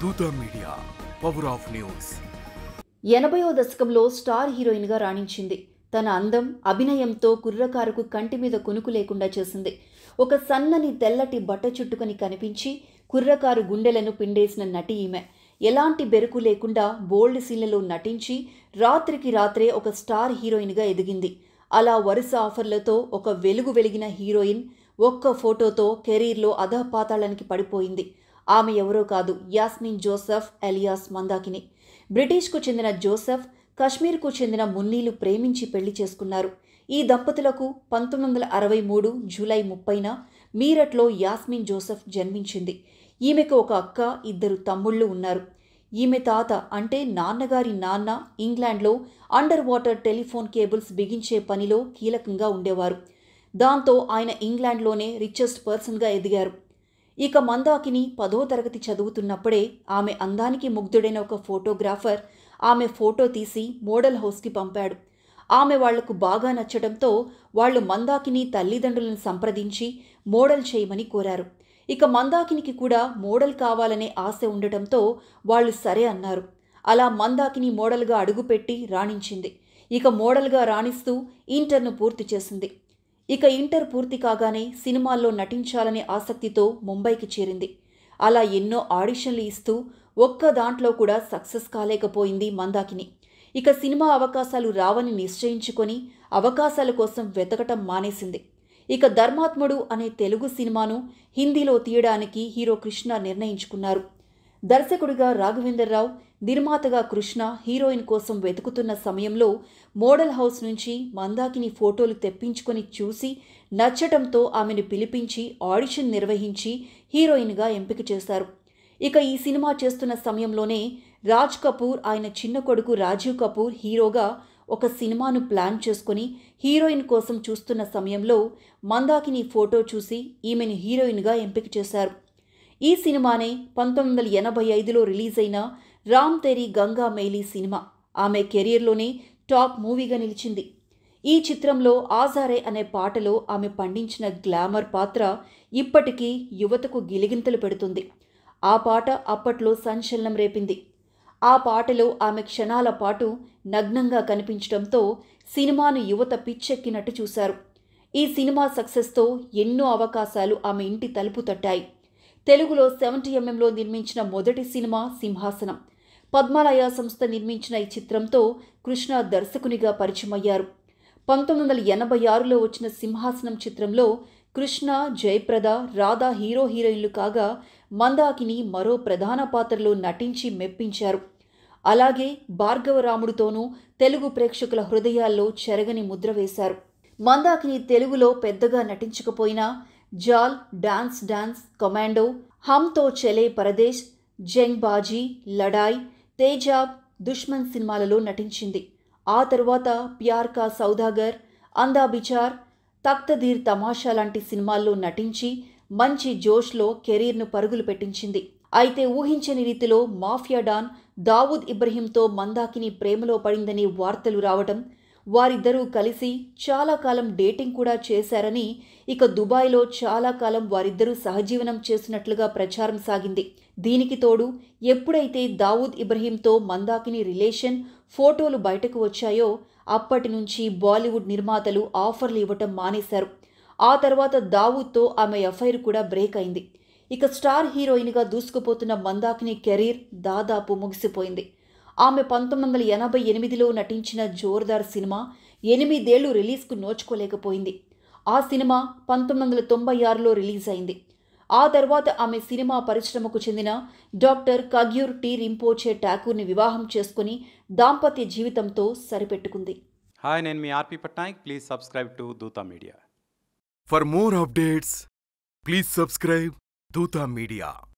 Dootha media power of news. 80వ దశకంలో star హీరోయిన్గా రాణించింది. తన అందం, అభినయంతో కుర్రకారుకు కంటి మీద కునుకు లేకుండా చేసింది. ఒక సన్నని తెల్లటి బట్ట చుట్టుకొని కనిపించి కుర్రకారు గుండెలను పిండేసిన నటి ఈమె. ఎలాంటి బెరుకు లేకుండా బోల్డ్ సీన్లలో నటించి రాత్రికి రాత్రే ఒక స్టార్ హీరోయిన్గా ఎదిగింది. అలా వరుస ఆఫర్లతో ఒక వెలుగు వెలిగిన హీరోయిన్ ఒక్క ఫోటోతో కెరీర్లో అధపాతాళానికి పడిపోయింది. ఆమె ఎవరో కాదు, యాస్మిన్ జోసెఫ్ ఎలియాస్ మందాకిని. బ్రిటిష్కు చెందిన జోసెఫ్ కశ్మీర్కు చెందిన మున్నీలు ప్రేమించి పెళ్లి చేసుకున్నారు. ఈ దంపతులకు 1963 జూలై 30న మీరట్లో యాస్మిన్ జోసెఫ్ జన్మించింది. ఈమెకు ఒక అక్క, 2 తమ్ముళ్ళు ఉన్నారు. ఈమె తాత అంటే నాన్నగారి నాన్న ఇంగ్లాండ్లో అండర్ వాటర్ టెలిఫోన్ కేబుల్స్ బిగించే పనిలో కీలకంగా ఉండేవారు. దాంతో ఆయన ఇంగ్లాండ్లోనే రిచెస్ట్ పర్సన్గా ఎదిగారు. ఇక మందాకిని 10వ తరగతి చదువుతున్నప్పుడే ఆమె అందానికి ముగ్ధుడైన ఒక ఫోటోగ్రాఫర్ ఆమె ఫోటో తీసి మోడల్ హౌస్కి పంపాడు. ఆమె వాళ్లకు బాగా నచ్చడంతో వాళ్లు మందాకిని తల్లిదండ్రులను సంప్రదించి మోడల్ చేయమని కోరారు. ఇక మందాకినికి కూడా మోడల్ కావాలనే ఆశ ఉండటంతో వాళ్లు సరే అన్నారు. అలా మందాకిని మోడల్గా అడుగుపెట్టి రాణించింది. ఇక మోడల్గా రాణిస్తూ ఇంటర్ను పూర్తి చేసింది. ఇక ఇంటర్ పూర్తి కాగానే సినిమాల్లో నటించాలనే ఆసక్తితో ముంబైకి చేరింది. అలా ఎన్నో ఆడిషన్లు ఇస్తూ ఒక్క దాంట్లో కూడా సక్సెస్ కాలేకపోయింది మందాకిని. ఇక సినిమా అవకాశాలు రావని నిశ్చయించుకొని అవకాశాల కోసం వెతకటం మానేసింది. ఇక ధర్మాత్ముడు అనే తెలుగు సినిమాను హిందీలో తీయడానికి హీరో కృష్ణ నిర్ణయించుకున్నారు. దర్శకుడిగా రాఘవేంద్రరావు, నిర్మాతగా కృష్ణ హీరోయిన్ కోసం వెతుకుతున్న సమయంలో మోడల్ హౌస్ నుంచి మందాకిని ఫోటోలు తెప్పించుకొని చూసి నచ్చటంతో ఆమెను పిలిపించి ఆడిషన్ నిర్వహించి హీరోయిన్గా ఎంపిక చేశారు. ఇక ఈ సినిమా చేస్తున్న సమయంలోనే రాజ్ కపూర్, ఆయన చిన్న కొడుకు రాజీవ్ కపూర్ హీరోగా ఒక సినిమాను ప్లాన్ చేసుకుని హీరోయిన్ కోసం చూస్తున్న సమయంలో మందాకిని ఫోటో చూసి ఈమెను హీరోయిన్గా ఎంపిక చేశారు. ఈ సినిమానే 1985లో రిలీజ్ అయిన రామ్ తేరీ గంగా మైలీ సినిమా ఆమె కెరీర్లోనే టాప్ మూవీగా నిలిచింది. ఈ చిత్రంలో ఆజారే అనే పాటలో ఆమె పండించిన గ్లామర్ పాత్ర ఇప్పటికీ యువతకు గిలిగింతలు పెడుతుంది. ఆ పాట అప్పట్లో సంచలనం రేపింది. ఆ పాటలో ఆమె క్షణాల పాటు నగ్నంగా కనిపించడంతో సినిమాను యువత పిచ్చెక్కినట్టు చూశారు. ఈ సినిమా సక్సెస్తో ఎన్నో అవకాశాలు ఆమె ఇంటి తలుపు తట్టాయి. తెలుగులో 70mm నిర్మించిన మొదటి సినిమా సింహాసనం. పద్మాలయ సంస్థ నిర్మించిన ఈ చిత్రంతో కృష్ణ దర్శకునిగా పరిచయమయ్యారు. 1986లో వచ్చిన సింహాసనం చిత్రంలో కృష్ణ, జయప్రద, రాధా హీరోయిన్లు కాగా మందాకిని మరో ప్రధాన పాత్రలో నటించి మెప్పించారు. అలాగే భార్గవరాముడితోనూ తెలుగు ప్రేక్షకుల హృదయాల్లో చెరగని ముద్ర వేశారు. మందాకిని తెలుగులో పెద్దగా నటించకపోయినా జాల్, డాన్స్, కమాండో, హమ్తో చలే పరదేశ్, జంగ్ బాజీ, లడాయ్, తేజాబ్, దుష్మన్ సినిమాలలో నటించింది. ఆ తరువాత ప్యార్ కా సౌదాగర్, అందా బిచార్, తఖ్తదీర్ తమాషా లాంటి సినిమాల్లో నటించి మంచి జోష్లో కెరీర్ను పరుగులు పెట్టించింది. అయితే ఊహించని రీతిలో మాఫియా డాన్ దావూద్ ఇబ్రహీంతో మందాకిని ప్రేమలో పడిందని వార్తలు రావడం, వారిద్దరూ కలిసి చాలా కాలం డేటింగ్ కూడా చేశారని, ఇక దుబాయ్లో చాలా కాలం వారిద్దరూ సహజీవనం చేసినట్లుగా ప్రచారం సాగింది. దీనికి తోడు ఎప్పుడైతే దావూద్ ఇబ్రహీంతో మందాకిని రిలేషన్ ఫోటోలు బయటకు వచ్చాయో అప్పటి నుంచి బాలీవుడ్ నిర్మాతలు ఆఫర్లు ఇవ్వటం మానేశారు. ఆ తర్వాత దావూద్తో ఆమె అఫైర్ కూడా బ్రేక్ అయింది. ఇక స్టార్ హీరోయిన్గా దూసుకుపోతున్న మందాకిని కెరీర్ దాదాపు ముగిసిపోయింది. ఆమె 1988లో నటించిన జోర్దార్ సినిమా 8 ఏళ్లు రిలీజ్కు నోచుకోలేకపోయింది. ఆ సినిమా 1996లో రిలీజ్ అయింది. ఆ తర్వాత ఆమె సినిమా పరిశ్రమకు చెందిన డాక్టర్ కగ్యూర్ టీ రింపోచే ఠాకూర్ని వివాహం చేసుకుని దాంపత్య జీవితంతో సరిపెట్టుకుంది. హాయ్, నేను మీ RP Patnaik. Please subscribe to Dootha media. For more updates please subscribe Dootha media.